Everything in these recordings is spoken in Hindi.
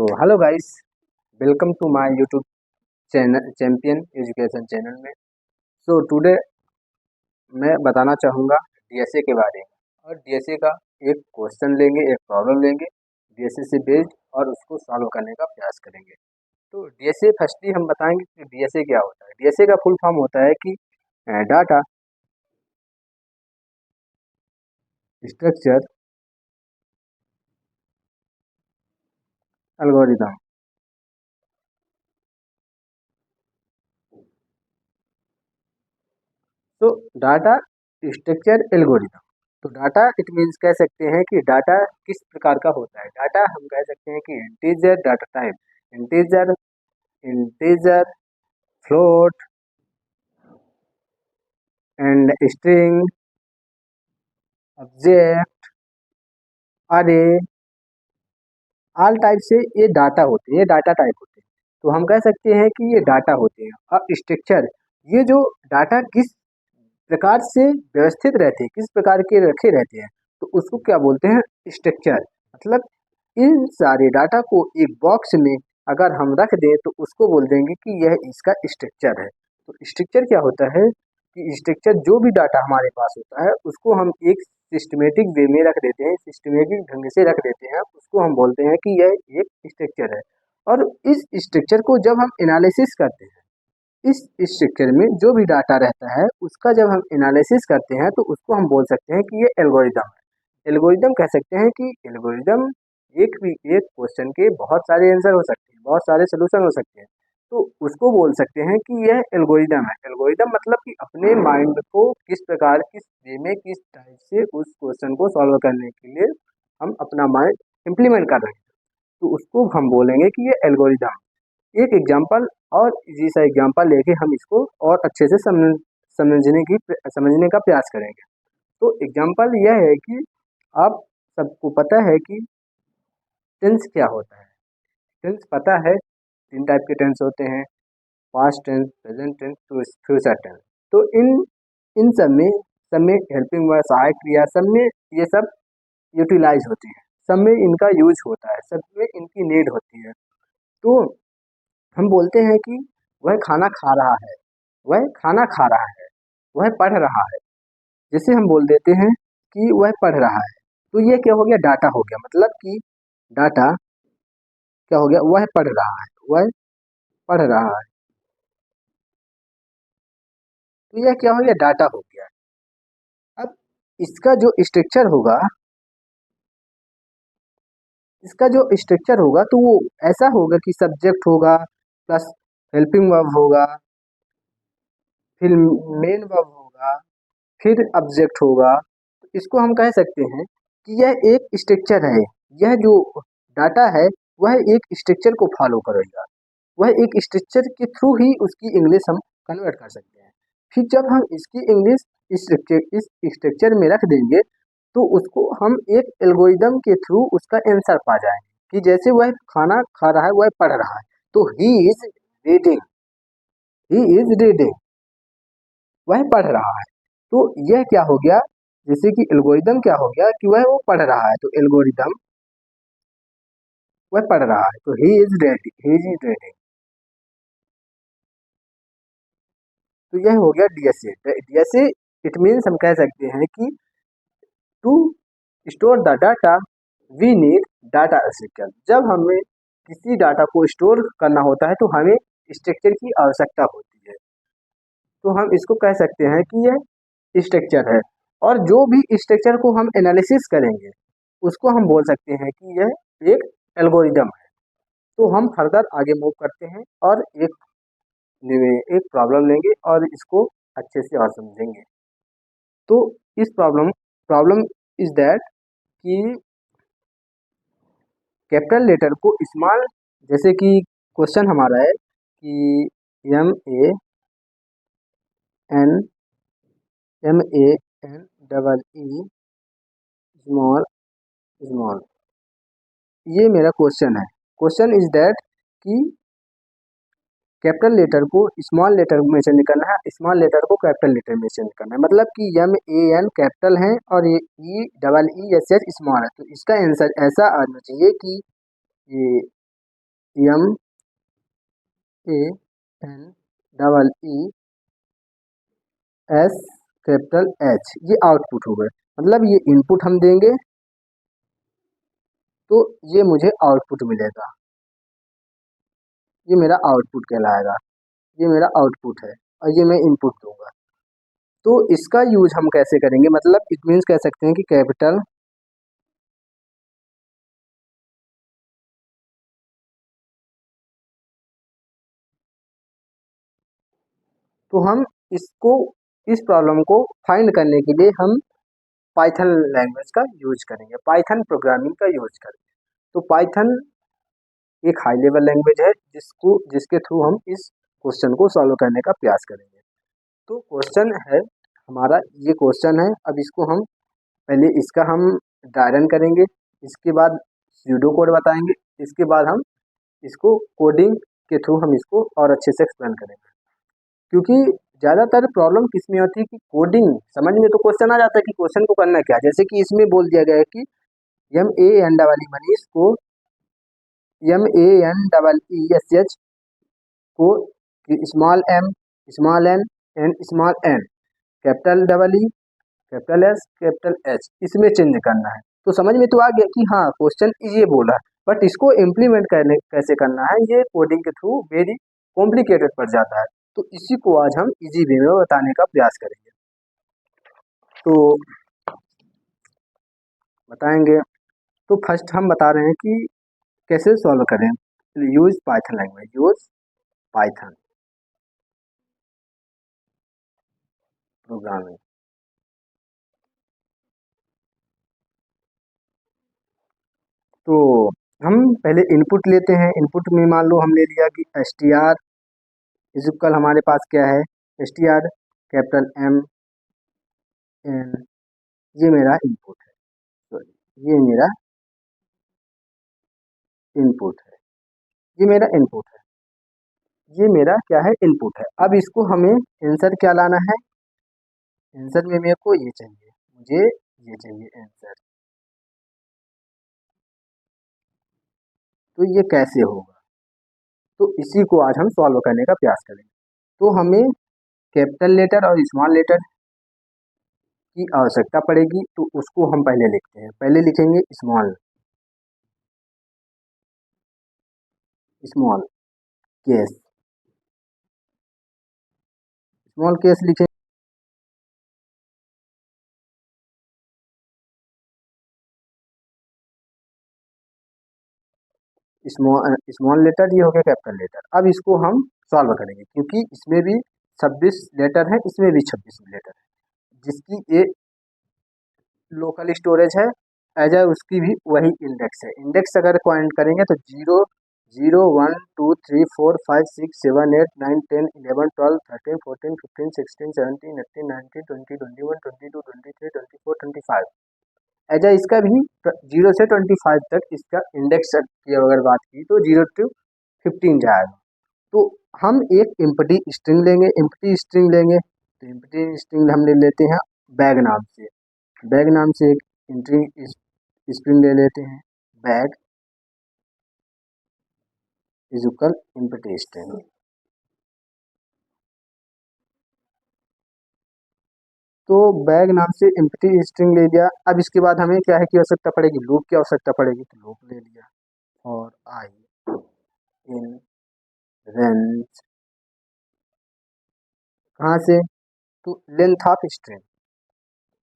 Hello guys, welcome to my YouTube channel champion education channel में। टुडे मैं बताना चाहूँगा डीएसए के बारे में। और डीएसए का एक क्वेश्चन लेंगे, एक प्रॉब्लम लेंगे डीएसए से बेस्ड, और उसको सॉल्व करने का प्रयास करेंगे। तो डीएसए फर्स्टली हम बताएंगे कि डीएसए क्या होता है। डीएसए का फुल फॉर्म होता है कि डाटा स्ट्रक्चर एल्गोरिदम। तो डाटा स्ट्रक्चर एल्गोरिदम, तो डाटा इट मीन्स कह सकते हैं कि डाटा किस प्रकार का होता है। डाटा हम कह सकते हैं कि integer data type, integer, integer, float and string, object, अरे, ऑल टाइप से ये डाटा होते हैं, ये डाटा टाइप होते हैं। तो हम कह सकते हैं कि ये डाटा होते हैं। अब स्ट्रक्चर, ये जो डाटा किस प्रकार से व्यवस्थित रहते हैं, किस प्रकार के रखे रहते हैं, तो उसको क्या बोलते हैं, स्ट्रक्चर। मतलब इन सारे डाटा को एक बॉक्स में अगर हम रख दें तो उसको बोल देंगे कि यह इसका स्ट्रक्चर है। तो स्ट्रक्चर क्या होता है कि स्ट्रक्चर जो भी डाटा हमारे पास होता है उसको हम एक सिस्टमेटिक वे में रख देते हैं, सिस्टमेटिक ढंग से रख देते हैं, उसको हम बोलते हैं कि यह एक स्ट्रक्चर है। और इस स्ट्रक्चर को जब हम एनालिसिस करते हैं, इस स्ट्रक्चर में जो भी डाटा रहता है उसका जब हम एनालिसिस करते हैं तो उसको हम बोल सकते हैं कि ये एल्गोरिदम है। एल्गोरिदम कह सकते हैं कि एल्गोरिदम एक क्वेश्चन के बहुत सारे आंसर हो सकते हैं, बहुत सारे सोल्यूशन हो सकते हैं, तो उसको बोल सकते हैं कि यह एल्गोरिदम है। एल्गोरिदम मतलब कि अपने माइंड को किस प्रकार, किस वे में, किस टाइप से उस क्वेश्चन को सॉल्व करने के लिए हम अपना माइंड इम्प्लीमेंट कर रहे हैं, तो उसको हम बोलेंगे कि ये एल्गोरिदम। एक एग्जांपल और इजी सा एग्जांपल लेके हम इसको और अच्छे से समझने का प्रयास करेंगे। तो एग्जांपल यह है कि आप सबको पता है कि टेंस क्या होता है। टेंस पता है, तीन टाइप के टेंस होते हैं, past tense, present tense, future tense. तो इन सब में हेल्पिंग वर्ब, सहायक क्रिया, सब में ये सब यूटिलाइज होती है, सब में इनका यूज होता है, सब में इनकी नीड होती है। तो हम बोलते हैं कि वह खाना खा रहा है, वह खाना खा रहा है, वह पढ़ रहा है। जैसे हम बोल देते हैं कि वह पढ़ रहा है, तो ये क्या हो गया, डाटा हो गया। मतलब कि डाटा क्या हो गया, वह पढ़ रहा है, वह पढ़ रहा है, तो यह क्या हो गया, डाटा हो गया। अब इसका जो स्ट्रक्चर होगा, इसका जो स्ट्रक्चर होगा तो वो ऐसा होगा कि सब्जेक्ट होगा प्लस हेल्पिंग वर्ब होगा, फिर मेन वर्ब होगा, फिर ऑब्जेक्ट होगा। तो इसको हम कह सकते हैं कि यह एक स्ट्रक्चर है। यह जो डाटा है वह एक स्ट्रक्चर को फॉलो करेगा, वह एक स्ट्रक्चर के थ्रू ही उसकी इंग्लिश हम कन्वर्ट कर सकते हैं। फिर जब हम इसकी इंग्लिश इस स्ट्रक्चर में रख देंगे तो उसको हम एक एल्गोरिदम के थ्रू उसका आंसर पा जाएंगे। कि जैसे वह खाना खा रहा है, वह पढ़ रहा है, तो he is reading, he is reading, वह पढ़ रहा है। तो यह क्या हो गया, जैसे कि एल्गोरिदम क्या हो गया कि वह वो पढ़ रहा है, तो एल्गोरिदम वह पढ़ रहा है, तो he is reading, he is reading. तो यह हो गया डीएसए। डीएसए इट मीन्स हम कह सकते हैं कि to store the data we need data structure. जब हमें किसी डाटा को स्टोर करना होता है तो हमें स्ट्रक्चर की आवश्यकता होती है, तो हम इसको कह सकते हैं कि यह स्ट्रक्चर है। और जो भी स्ट्रक्चर को हम एनालिसिस करेंगे उसको हम बोल सकते हैं कि यह एक एल्गोरिदम है। तो हम फर्दर आगे मूव करते हैं और एक प्रॉब्लम लेंगे और इसको अच्छे से और समझेंगे। तो इस प्रॉब्लम इज दैट कि कैपिटल लेटर को स्मॉल, जैसे कि क्वेश्चन हमारा है कि M A N double E small small, ये मेरा क्वेश्चन है। क्वेश्चन इज दैट कि कैपिटल लेटर को स्मॉल लेटर में से निकलना है, स्मॉल लेटर को कैपिटल लेटर में से निकलना है। मतलब कि एम ए एन कैपिटल है और ये E double E S H small है, तो इसका आंसर ऐसा आना चाहिए कि ये M A N double E S capital H, ये आउटपुट हो गए। मतलब ये इनपुट हम देंगे तो ये मुझे आउटपुट मिलेगा, ये मेरा आउटपुट कहलाएगा, ये मेरा आउटपुट है और ये मैं इनपुट दूंगा। तो इसका यूज हम कैसे करेंगे, मतलब इट मीन्स कह सकते हैं कि कैपिटल तो हम इसको, इस प्रॉब्लम को फाइंड करने के लिए हम पाइथन लैंग्वेज का यूज करेंगे, पाइथन प्रोग्रामिंग का यूज करेंगे। तो पाइथन एक हाई लेवल लैंग्वेज है जिसके थ्रू हम इस क्वेश्चन को सॉल्व करने का प्रयास करेंगे। तो क्वेश्चन है हमारा, ये क्वेश्चन है। अब इसको हम पहले इसका हम ड्राई रन करेंगे, इसके बाद स्यूडो कोड बताएंगे, इसके बाद हम इसको कोडिंग के थ्रू हम इसको और अच्छे से एक्सप्लेन करेंगे। क्योंकि ज़्यादातर प्रॉब्लम किस में होती है कि कोडिंग समझ में तो क्वेश्चन आ जाता है कि क्वेश्चन को करना क्या है। जैसे कि इसमें बोल दिया गया है कि M A N double E Manish को M A N double E S H को small M small N and small N capital double E capital S capital H इसमें चेंज करना है। तो समझ में तो आ गया कि हाँ क्वेश्चन ये बोला, बट इसको इम्प्लीमेंट करने कैसे करना है ये कोडिंग के थ्रू वेरी कॉम्प्लिकेटेड पड़ जाता है। तो इसी को आज हम इजी वे में बताने का प्रयास करेंगे। तो बताएंगे, तो फर्स्ट हम बता रहे हैं कि कैसे सॉल्व करें। Use Python language, use Python programming. तो हम पहले इनपुट लेते हैं। इनपुट में मान लो हमने लिया कि एस टी आर इजिकल हमारे पास क्या है, S T R capital M N, ये मेरा इनपुट है, सॉरी ये मेरा इनपुट है, ये मेरा इनपुट है, ये मेरा क्या है इनपुट है। अब इसको हमें आंसर क्या लाना है, आंसर में मेरे को ये चाहिए, मुझे ये चाहिए आंसर। तो ये कैसे होगा, तो इसी को आज हम सॉल्व करने का प्रयास करेंगे। तो हमें कैपिटल लेटर और स्मॉल लेटर की आवश्यकता पड़ेगी, तो उसको हम पहले लिखते हैं। पहले लिखेंगे small, small case, small case लिखें। स्मॉल लेटर ये हो गया कैपिटल लेटर। अब इसको हम सॉल्व करेंगे क्योंकि इसमें भी 26 लेटर है, इसमें भी 26 लेटर है, जिसकी ये लोकल स्टोरेज है एज ए उसकी भी वही इंडेक्स है। इंडेक्स अगर पॉइंट करेंगे तो 0, 0, 1, 2, 3, 4, 5, 6, 7, 8, 9, 10, 11, 12, 13, 14, 15, 16, 17, 18, 19, 20, 21, 22, 23, 24, 25 ऐजा इसका भी 0 से 25 तक इसका इंडेक्स की अगर बात की तो 0 to 15 जाएगा। तो हम एक एम्प्टी स्ट्रिंग लेंगे, एम्प्टी स्ट्रिंग लेंगे तो एम्प्टी स्ट्रिंग हम ले लेते हैं बैग नाम से। बैग नाम से एक इंट्री स्ट्रिंग ले लेते हैं, bag is equal empty string. तो बैग नाम से एम्प्टी स्ट्रिंग ले लिया। अब इसके बाद हमें क्या है की आवश्यकता पड़ेगी, लूप की आवश्यकता पड़ेगी, तो लूप ले लिया। और आई इन रेंज कहाँ से, तो लेंथ ऑफ स्ट्रिंग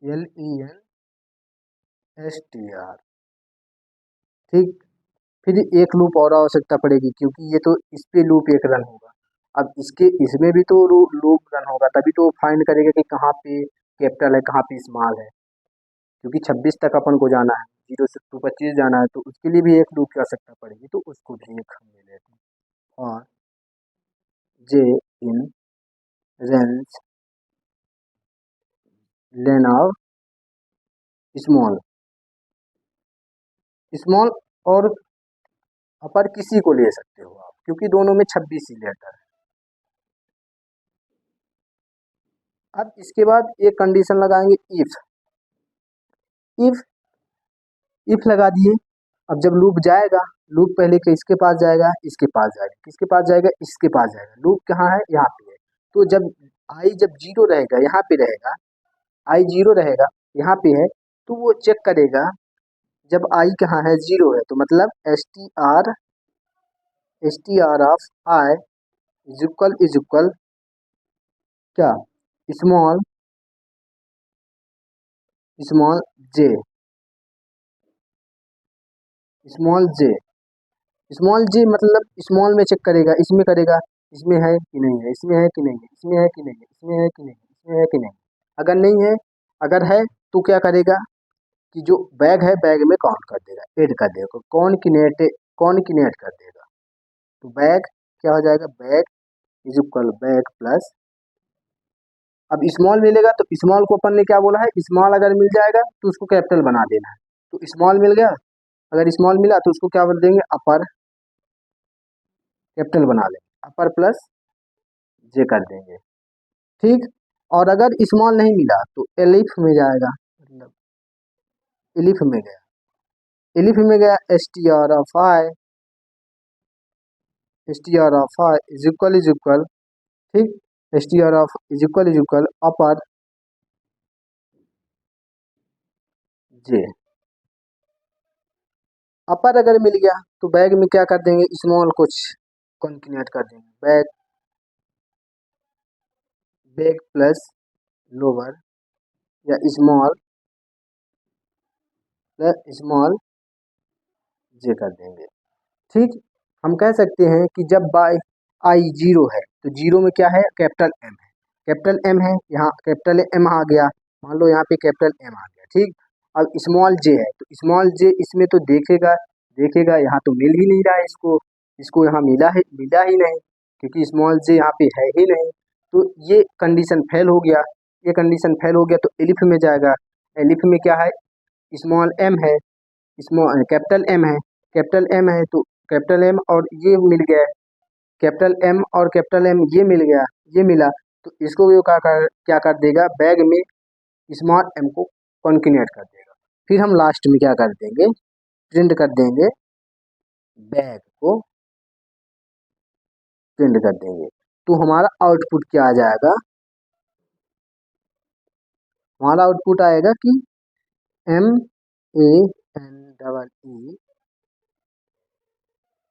LENSTR। ठीक, फिर एक लूप और आवश्यकता पड़ेगी क्योंकि ये तो इस पे लूप एक रन होगा। अब इसके इसमें भी तो लूप रन होगा, तभी तो फाइंड करेगा कि कहाँ पे कैपिटल है कहाँ पे स्मॉल है। क्योंकि 26 तक अपन को जाना है, 0 से 25 जाना है, तो उसके लिए भी एक लूप की आवश्यकता पड़ेगी, तो उसको भी एक हम ले लेते हैं। और J in range len of small, small और अपर किसी को ले सकते हो आप क्योंकि दोनों में 26 ही लेटर है। अब इसके बाद एक कंडीशन लगाएंगे इफ, इफ इफ लगा दिए। अब जब लूप जाएगा, लूप पहले किसके पास जाएगा, इसके पास जाएगा, किसके पास जाएगा, इसके पास जाएगा। लूप कहाँ है, यहाँ पे है। तो जब आई जब जीरो रहेगा, यहाँ पे रहेगा, आई जीरो रहेगा, यहाँ पे है, तो वो चेक करेगा। जब आई कहाँ है, जीरो है, तो मतलब S T R of I is equal क्या, small small J, small J, small J मतलब स्मॉल में चेक करेगा, इसमें करेगा, इसमें है कि नहीं है, इसमें है कि नहीं है, इसमें है कि नहीं है, इसमें है कि नहीं है, इसमें है कि नहीं। अगर नहीं है, अगर है तो क्या करेगा कि जो बैग है, बैग में काउंट कर देगा, ऐड कर देगा, कौन की नेट कर देगा। तो बैग क्या हो जाएगा, bag is equal bag plus, अब स्मॉल मिलेगा तो स्मॉल को अपन ने क्या बोला है, स्मॉल अगर मिल जाएगा तो उसको कैपिटल बना देना है। तो स्मॉल मिल गया, अगर स्मॉल मिला तो उसको क्या बोल देंगे, अपर कैपिटल बना लेंगे, अपर प्लस जे कर देंगे। ठीक। और अगर स्मॉल नहीं मिला तो एलिफ में जाएगा, मतलब एलिफ में गया, एलिफ में गया, S T R of I is equal, ठीक, S T R of is equal upper J. Upper अगर मिल गया तो बैग में क्या कर देंगे, स्मॉल कुछ कॉन्किनेट कर देंगे, बैग बैग प्लस लोअर या स्मॉल प्लस स्मॉल जे कर देंगे। ठीक। हम कह सकते हैं कि जब बाई आई जीरो है तो जीरो में क्या है, कैपिटल एम है, कैपिटल एम है, यहाँ कैपिटल एम आ गया, मान लो यहाँ पे कैपिटल एम आ गया। ठीक। अब स्मॉल जे है तो स्मॉल जे इसमें तो देखेगा, देखेगा यहाँ तो मिल ही नहीं रहा है इसको, इसको यहाँ मिला ही नहीं, क्योंकि स्मॉल जे यहाँ पे है ही नहीं। तो ये कंडीशन फेल हो गया, ये कंडीशन फेल हो गया तो एलिफ में जाएगा, एलिफ में क्या है, स्मॉल एम है, स्मॉल कैपिटल एम है, कैपिटल एम है तो कैपिटल एम और ये मिल गया, कैपिटल एम और कैपिटल एम ये मिल गया, ये मिला, तो इसको भी वो क्या कर देगा, बैग में स्मॉल एम को कॉन्किनेट कर देगा। फिर हम लास्ट में क्या कर देंगे, प्रिंट कर देंगे, बैग को प्रिंट कर देंगे। तो हमारा आउटपुट क्या आ जाएगा, हमारा आउटपुट आएगा कि M A N double E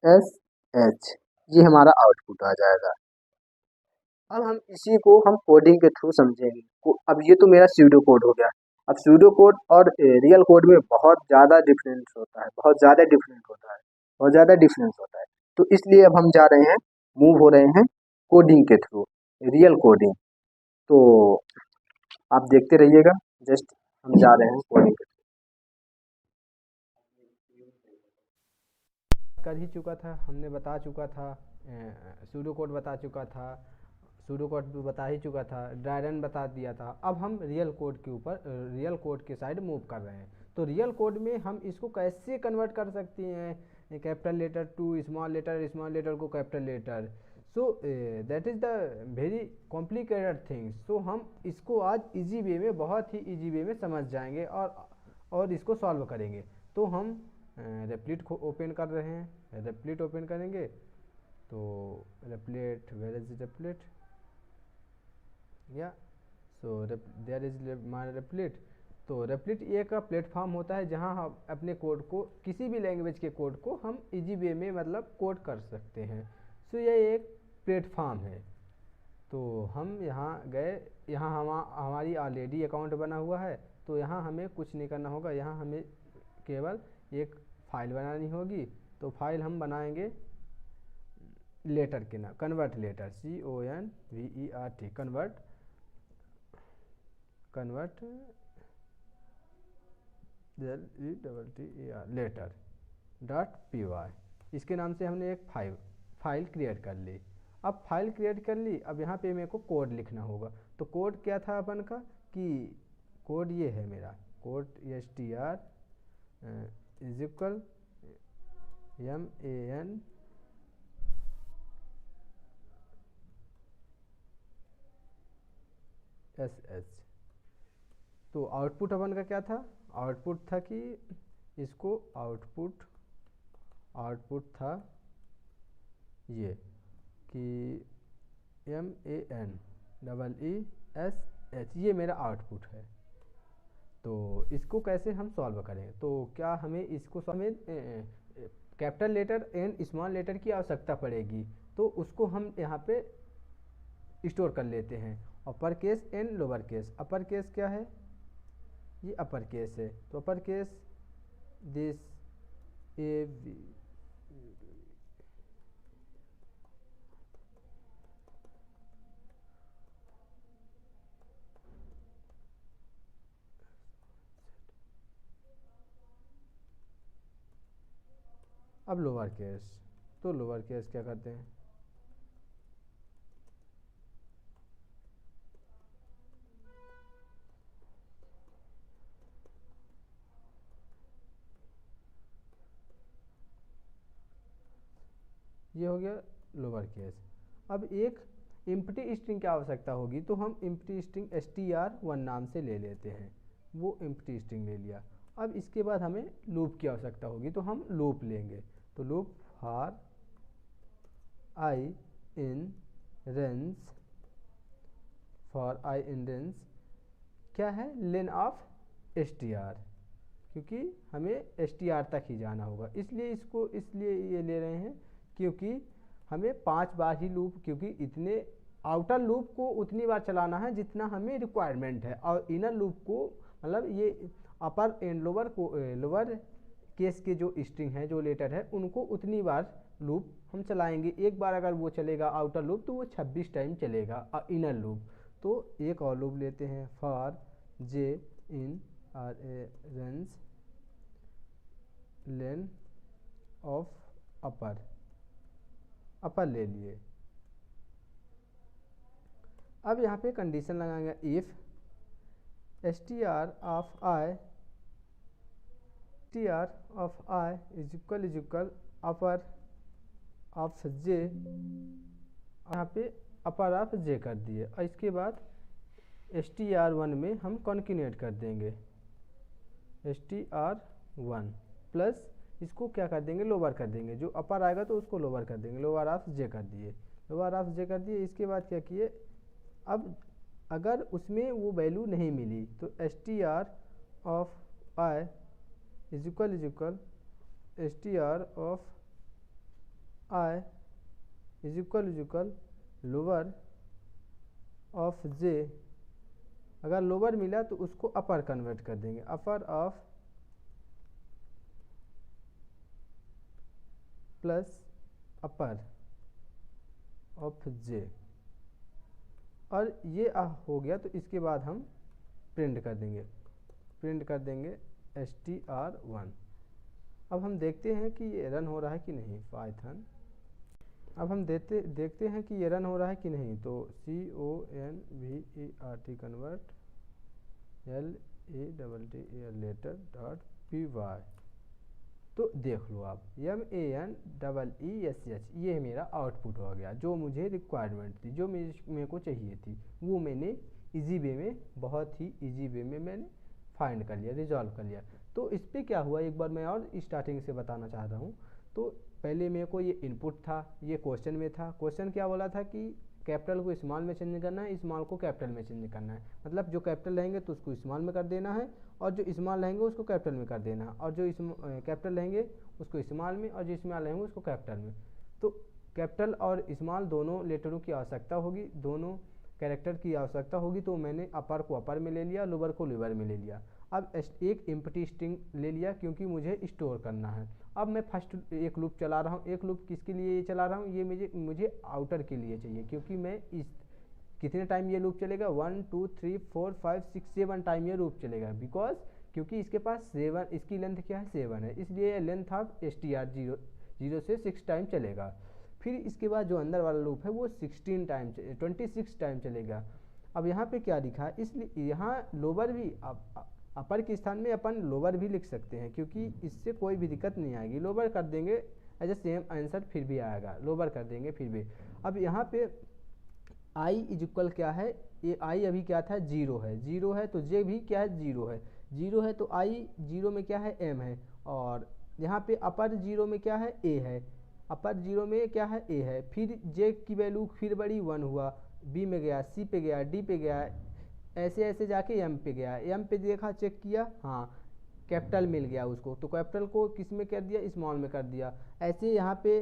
S H, ये हमारा आउटपुट आ जाएगा। अब हम इसी को हम कोडिंग के थ्रू समझेंगे। अब ये तो मेरा स्यूडो कोड हो गया। अब स्यूडो कोड और रियल कोड में बहुत ज़्यादा डिफरेंस होता है, बहुत ज़्यादा डिफरेंस होता है, बहुत ज़्यादा डिफरेंस होता है। तो इसलिए अब हम जा रहे हैं, मूव हो रहे हैं कोडिंग के थ्रू, रियल कोडिंग। तो आप देखते रहिएगा, जस्ट हम जा रहे हैं कोडिंग के थ्रू। कर ही चुका था, हमने बता चुका था, सूडो कोड बता चुका था, सूडो कोड भी बता ही चुका था, ड्राई रन बता दिया था। अब हम रियल कोड के ऊपर, रियल कोड के साइड मूव कर रहे हैं। तो रियल कोड में हम इसको कैसे कन्वर्ट कर सकते हैं, capital letter to small letter को capital letter. So that is the very complicated things. सो हम इसको आज इजी वे में, बहुत ही इजी वे में समझ जाएंगे और इसको सॉल्व करेंगे। तो हम रेप्लिट को ओपन कर रहे हैं, रेप्लिट ओपन करेंगे। तो रेप्लिट, वेयर इज रेप्लिट, या सो देयर इज माय रेप्लिट। तो रेप्लिट एक प्लेटफॉर्म होता है जहां हम अपने कोड को, किसी भी लैंग्वेज के कोड को हम इजी वे में मतलब कोड कर सकते हैं। सो ये एक प्लेटफॉर्म है। तो हम यहाँ गए, यहाँ हमारी ऑलरेडी अकाउंट बना हुआ है, तो यहाँ हमें कुछ नहीं करना होगा, यहाँ हमें केवल एक फ़ाइल बनानी होगी। तो फाइल हम बनाएंगे लेटर के नाम, convert letter, CONVERT, convert letter dot P. इसके नाम से हमने एक फाइल क्रिएट कर ली। अब फाइल क्रिएट कर ली, अब यहाँ पे मेरे को कोड लिखना होगा। तो कोड क्या था अपन का, कि कोड ये है मेरा, code STR is equal MANSS। तो आउटपुट अपन का क्या था, आउटपुट था कि इसको आउटपुट आउटपुट था ये कि MANEESH, ये मेरा आउटपुट है। तो इसको कैसे हम सॉल्व करें, तो क्या हमें इसको हमें capital letter and small letter की आवश्यकता पड़ेगी, तो उसको हम यहाँ पे स्टोर कर लेते हैं। Upper case and lower case, upper case क्या है, ये अपर केस है, तो अपर केस दिस ए अब लोअर केस, तो लोअर केस क्या करते हैं, ये हो गया लोअर केस। अब एक एम्प्टी स्ट्रिंग की आवश्यकता होगी, तो हम एम्प्टी स्ट्रिंग str1 नाम से ले लेते हैं, वो एम्प्टी स्ट्रिंग ले लिया। अब इसके बाद हमें लूप की आवश्यकता होगी, तो हम लूप लेंगे, तो loop for I in range, for I in range क्या है, लेन ऑफ str, क्योंकि हमें str तक ही जाना होगा, इसलिए ये ले रहे हैं क्योंकि हमें 5 बार ही लूप, क्योंकि इतने आउटर लूप को उतनी बार चलाना है जितना हमें रिक्वायरमेंट है, और इनर लूप को मतलब ये अपर एंड लोअर केस के जो स्ट्रिंग है, जो लेटर है, उनको उतनी बार लूप हम चलाएंगे। एक बार अगर वो चलेगा आउटर लूप तो वो 26 टाइम चलेगा इनर लूप। तो एक और लूप लेते हैं, for J in R A range len of upper ले लिए। अब यहाँ पे कंडीशन लगाएंगे, if str of i is equal upper of j, यहाँ पे अपर ऑफ j कर दिए, और इसके बाद str1 में हम कॉन्किनेट कर देंगे, str1 प्लस इसको क्या कर देंगे, लोअर कर देंगे, जो अपर आएगा तो उसको लोअर कर देंगे, लोअर ऑफ j कर दिए, लोअर ऑफ j कर दिए। इसके बाद क्या किए, अब अगर उसमें वो वैल्यू नहीं मिली तो str of i is equal str of i is equal lower of j, अगर लोअर मिला तो उसको अपर कन्वर्ट कर देंगे, upper of plus upper of j, और ये हो गया। तो इसके बाद हम प्रिंट कर देंगे str1। अब हम देखते हैं कि ये रन हो रहा है कि नहीं पाइथन। अब हम देखते हैं कि ये रन हो रहा है कि नहीं, तो convert convert letter dot py, तो देख लो आप MANEESH, ये मेरा आउटपुट हो गया, जो मुझे रिक्वायरमेंट थी, जो मेरे को चाहिए थी, वो मैंने इजी वे में, बहुत ही इजी वे में मैंने फाइंड कर लिया, रिजॉल्व कर लिया। तो इस पर क्या हुआ, एक बार मैं और स्टार्टिंग से बताना चाहता हूँ। तो पहले मेरे को ये इनपुट था, ये क्वेश्चन में था, क्वेश्चन क्या बोला था कि कैपिटल को स्मॉल में चेंज करना है, स्मॉल को कैपिटल में चेंज करना है, मतलब जो कैपिटल रहेंगे तो उसको स्मॉल में कर देना है, और जो स्मॉल रहेंगे उसको कैपिटल में कर देना है, और जो कैपिटल रहेंगे उसको स्मॉल में, और जो स्मॉल रहेंगे उसको कैपिटल में। तो कैपिटल और स्मॉल दोनों लेटरों की आवश्यकता होगी, दोनों कैरेक्टर की आवश्यकता होगी, तो मैंने अपर को अपर में ले लिया, लोअर को लोअर में ले लिया। अब एक एम्प्टी स्ट्रिंग ले लिया क्योंकि मुझे स्टोर करना है। अब मैं फर्स्ट एक लूप चला रहा हूँ, एक लूप किसके लिए ये चला रहा हूँ, ये मुझे आउटर के लिए चाहिए, क्योंकि मैं इस कितने टाइम ये लूप चलेगा, 1 2 3 4 5 6 7 टाइम ये लूप चलेगा, बिकॉज क्योंकि इसके पास 7, इसकी लेंथ क्या है 7 है, इसलिए लेंथ ऑफ str 0 से 6 टाइम चलेगा। फिर इसके बाद जो अंदर वाला लूप है वो 26 टाइम चलेगा। अब यहाँ पे क्या लिखा है, इसलिए यहाँ लोअर भी अपर के स्थान में अपन लोअर भी लिख सकते हैं, क्योंकि इससे कोई भी दिक्कत नहीं आएगी, लोअर कर देंगे एज ए सेम आंसर फिर भी आएगा, लोअर कर देंगे फिर भी। अब यहाँ पे i इज इक्वल क्या है, ये i अभी क्या था 0 है, तो j भी क्या है 0 है, तो i 0 में क्या है m है, और यहाँ पे अपर जीरो में क्या है, ए है, अपर जीरो में क्या है, ए है। फिर जे की वैल्यू फिर बड़ी 1 हुआ, बी में गया, सी पे गया, डी पे गया, ऐसे ऐसे जाके एम पे गया। एम पे देखा, चेक किया, हाँ कैपिटल मिल गया उसको, तो कैपिटल को किस में कर दिया, स्मॉल में कर दिया। ऐसे यहाँ पे